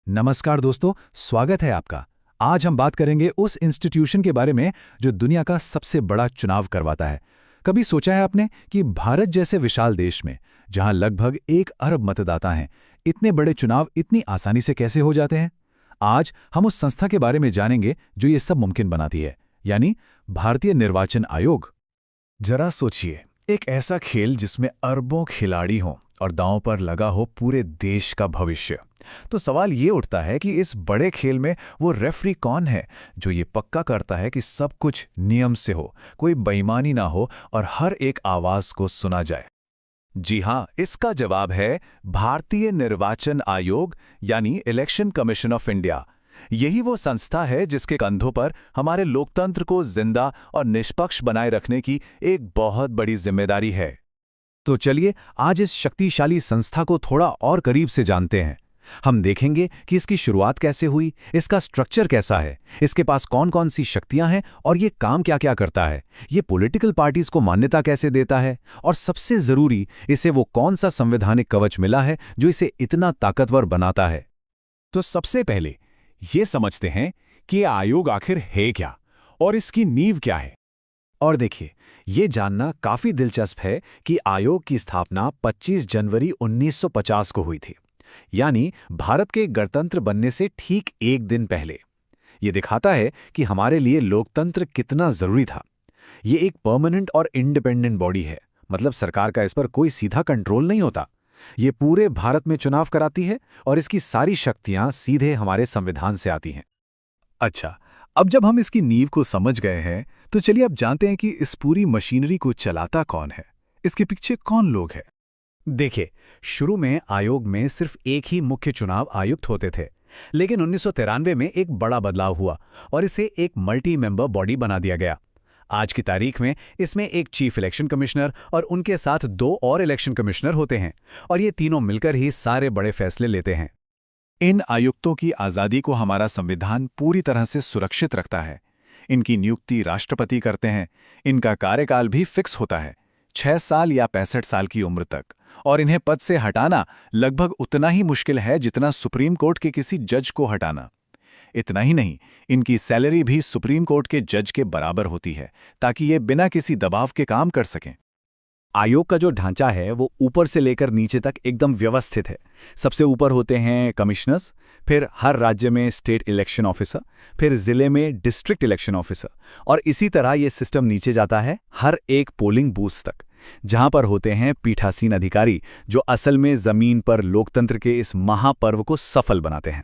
नमस्कार दोस्तों, स्वागत है आपका। आज हम बात करेंगे उस इंस्टीट्यूशन के बारे में जो दुनिया का सबसे बड़ा चुनाव करवाता है। कभी सोचा है आपने कि भारत जैसे विशाल देश में, जहां लगभग 1 अरब मतदाता हैं, इतने बड़े चुनाव इतनी आसानी से कैसे हो जाते हैं? आज हम उस संस्था के बारे में जानेंगे जो ये सब मुमकिन बनाती है, यानी भारतीय निर्वाचन आयोग। जरा सोचिए, एक ऐसा खेल जिसमें अरबों खिलाड़ी हों और दांव पर लगा हो पूरे देश का भविष्य। तो सवाल ये उठता है कि इस बड़े खेल में वो रेफरी कौन है जो ये पक्का करता है कि सब कुछ नियम से हो, कोई बेईमानी ना हो और हर एक आवाज को सुना जाए। जी हाँ, इसका जवाब है भारतीय निर्वाचन आयोग, यानी इलेक्शन कमीशन ऑफ इंडिया। यही वो संस्था है जिसके कंधों पर हमारे लोकतंत्र को जिंदा और निष्पक्ष बनाए रखने की एक बहुत बड़ी जिम्मेदारी है। तो चलिए आज इस शक्तिशाली संस्था को थोड़ा और करीब से जानते हैं। हम देखेंगे कि इसकी शुरुआत कैसे हुई, इसका स्ट्रक्चर कैसा है, इसके पास कौन-कौन सी शक्तियां हैं और ये काम क्या-क्या करता है, ये पॉलिटिकल पार्टीज को मान्यता कैसे देता है और सबसे जरूरी, इसे वो कौन सा संवैधानिक कवच मिला है जो इसे इतना ताकतवर बनाता है। तो सबसे पहले ये समझते हैं कि ये आयोग आखिर है क्या और इसकी नींव क्या है। और देखिए, ये जानना काफी दिलचस्प है कि आयोग की स्थापना 25 जनवरी 1950 को हुई थी, यानी भारत के गणतंत्र बनने से ठीक एक दिन पहले। ये दिखाता है कि हमारे लिए लोकतंत्र कितना जरूरी था। ये एक परमानेंट और इंडिपेंडेंट बॉडी है, मतलब सरकार का इस पर कोई सीधा कंट्रोल नहीं होता। ये पूरे भारत में चुनाव कराती है और इसकी सारी शक्तियां सीधे हमारे संविधान से आती हैं। अच्छा, अब जब हम इसकी नींव को समझ गए हैं, तो चलिए अब जानते हैं कि इस पूरी मशीनरी को चलाता कौन है, इसके पीछे कौन लोग हैं। देखिए, शुरू में आयोग में सिर्फ एक ही मुख्य चुनाव आयुक्त होते थे, लेकिन 1993 में एक बड़ा बदलाव हुआ और इसे एक मल्टी मेंबर बॉडी बना दिया गया। आज की तारीख में इसमें एक चीफ इलेक्शन कमिश्नर और उनके साथ 2 और इलेक्शन कमिश्नर होते हैं, और ये तीनों मिलकर ही सारे बड़े फैसले लेते हैं। इन आयुक्तों की आज़ादी को हमारा संविधान पूरी तरह से सुरक्षित रखता है। इनकी नियुक्ति राष्ट्रपति करते हैं। इनका कार्यकाल भी फिक्स होता है, 6 साल या 65 साल की उम्र तक, और इन्हें पद से हटाना लगभग उतना ही मुश्किल है जितना सुप्रीम कोर्ट के किसी जज को हटाना। इतना ही नहीं, इनकी सैलरी भी सुप्रीम कोर्ट के जज के बराबर होती है, ताकि ये बिना किसी दबाव के काम कर सकें। आयोग का जो ढांचा है वो ऊपर से लेकर नीचे तक एकदम व्यवस्थित है। सबसे ऊपर होते हैं कमिश्नर्स, फिर हर राज्य में स्टेट इलेक्शन ऑफिसर, फिर जिले में डिस्ट्रिक्ट इलेक्शन ऑफिसर, और इसी तरह ये सिस्टम नीचे जाता है हर एक पोलिंग बूथ तक, जहां पर होते हैं पीठासीन अधिकारी जो असल में जमीन पर लोकतंत्र के इस महापर्व को सफल बनाते हैं।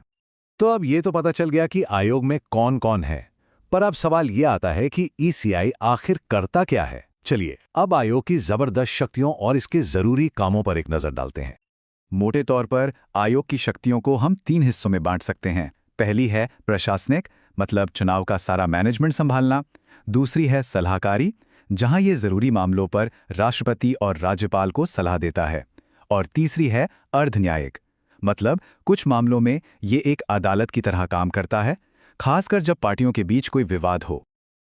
तो अब ये तो पता चल गया कि आयोग में कौन-कौन है, पर अब सवाल ये आता है कि ईसीआई आखिर करता क्या है। चलिए अब आयोग की जबरदस्त शक्तियों और इसके जरूरी कामों पर एक नजर डालते हैं। मोटे तौर पर आयोग की शक्तियों को हम 3 हिस्सों में बांट सकते हैं। पहली है प्रशासनिक, मतलब चुनाव का सारा मैनेजमेंट संभालना। दूसरी है सलाहकारी, जहां ये जरूरी मामलों पर राष्ट्रपति और राज्यपाल को सलाह देता है। और तीसरी है अर्धन्यायिक, मतलब कुछ मामलों में ये एक अदालत की तरह काम करता है, खासकर जब पार्टियों के बीच कोई विवाद हो।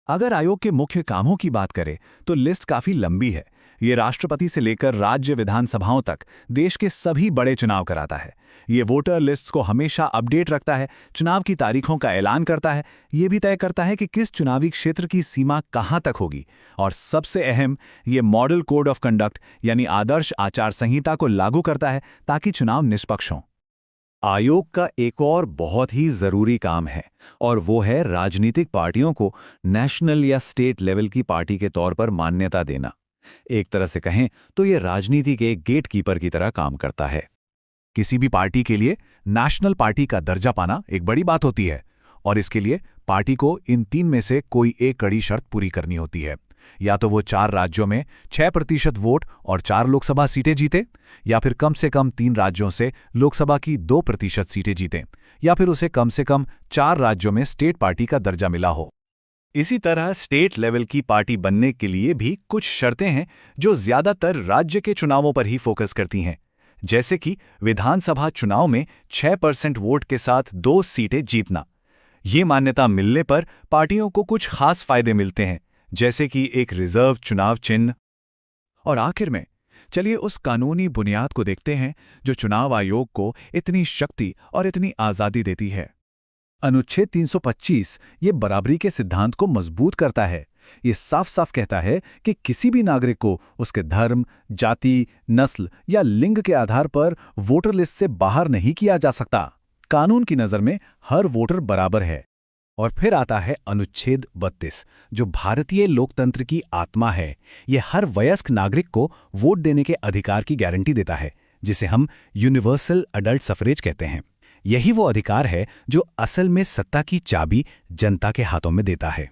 अगर आयोग के मुख्य कामों की बात करें तो लिस्ट काफी लंबी है। ये राष्ट्रपति से लेकर राज्य विधानसभाओं तक देश के सभी बड़े चुनाव कराता है। ये वोटर लिस्ट्स को हमेशा अपडेट रखता है, चुनाव की तारीखों का ऐलान करता है, ये भी तय करता है कि किस चुनावी क्षेत्र की सीमा कहां तक होगी, और सबसे अहम, ये मॉडल कोड ऑफ कंडक्ट यानी आदर्श आचार संहिता को लागू करता है ताकि चुनाव निष्पक्ष हों। आयोग का एक और बहुत ही जरूरी काम है, और वो है राजनीतिक पार्टियों को नेशनल या स्टेट लेवल की पार्टी के तौर पर मान्यता देना। एक तरह से कहें तो ये राजनीति के गेटकीपर की तरह काम करता है। किसी भी पार्टी के लिए नेशनल पार्टी का दर्जा पाना एक बड़ी बात होती है, और इसके लिए पार्टी को इन 3 में से कोई एक कड़ी शर्त पूरी करनी होती है। या तो वो 4 राज्यों में 6% वोट और 4 लोकसभा सीटें जीते, या फिर कम से कम 3 राज्यों से लोकसभा की 2% सीटें जीतें, या फिर उसे कम से कम 4 राज्यों में स्टेट पार्टी का दर्जा मिला हो। इसी तरह स्टेट लेवल की पार्टी बनने के लिए भी कुछ शर्तें हैं जो ज्यादातर राज्य के चुनावों पर ही फोकस करती हैं, जैसे कि विधानसभा चुनाव में 6% वोट के साथ 2 सीटें जीतना। ये मान्यता मिलने पर पार्टियों को कुछ खास फायदे मिलते हैं, जैसे कि एक रिजर्व चुनाव चिन्ह। और आखिर में चलिए उस कानूनी बुनियाद को देखते हैं जो चुनाव आयोग को इतनी शक्ति और इतनी आज़ादी देती है। अनुच्छेद 325 ये बराबरी के सिद्धांत को मजबूत करता है। ये साफ साफ कहता है कि किसी भी नागरिक को उसके धर्म, जाति, नस्ल या लिंग के आधार पर वोटर लिस्ट से बाहर नहीं किया जा सकता। कानून की नज़र में हर वोटर बराबर है। और फिर आता है अनुच्छेद 32, जो भारतीय लोकतंत्र की आत्मा है। ये हर वयस्क नागरिक को वोट देने के अधिकार की गारंटी देता है, जिसे हम यूनिवर्सल अडल्ट सफरेज कहते हैं। यही वो अधिकार है जो असल में सत्ता की चाबी जनता के हाथों में देता है।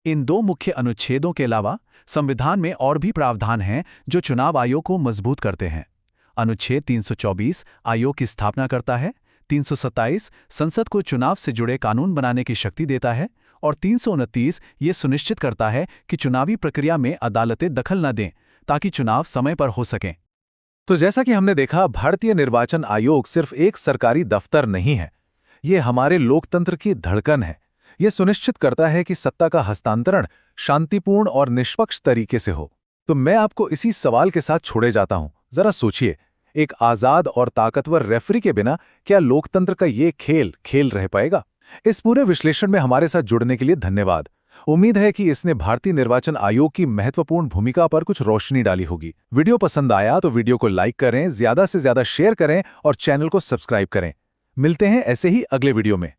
इन दो मुख्य अनुच्छेदों के अलावा संविधान में और भी प्रावधान हैं जो चुनाव आयोग को मजबूत करते हैं। अनुच्छेद 324 आयोग की स्थापना करता है, 327 संसद को चुनाव से जुड़े कानून बनाने की शक्ति देता है और 329 ये सुनिश्चित करता है कि चुनावी प्रक्रिया में अदालतें दखल न दें ताकि चुनाव समय पर हो सकें। तो जैसा कि हमने देखा, भारतीय निर्वाचन आयोग सिर्फ एक सरकारी दफ्तर नहीं है, ये हमारे लोकतंत्र की धड़कन है। ये सुनिश्चित करता है कि सत्ता का हस्तांतरण शांतिपूर्ण और निष्पक्ष तरीके से हो। तो मैं आपको इसी सवाल के साथ छोड़े जाता हूं। जरा सोचिए, एक आजाद और ताकतवर रेफरी के बिना क्या लोकतंत्र का ये खेल रह पाएगा? इस पूरे विश्लेषण में हमारे साथ जुड़ने के लिए धन्यवाद। उम्मीद है कि इसने भारतीय निर्वाचन आयोग की महत्वपूर्ण भूमिका पर कुछ रोशनी डाली होगी। वीडियो पसंद आया तो वीडियो को लाइक करें, ज्यादा से ज्यादा शेयर करें और चैनल को सब्सक्राइब करें। मिलते हैं ऐसे ही अगले वीडियो में।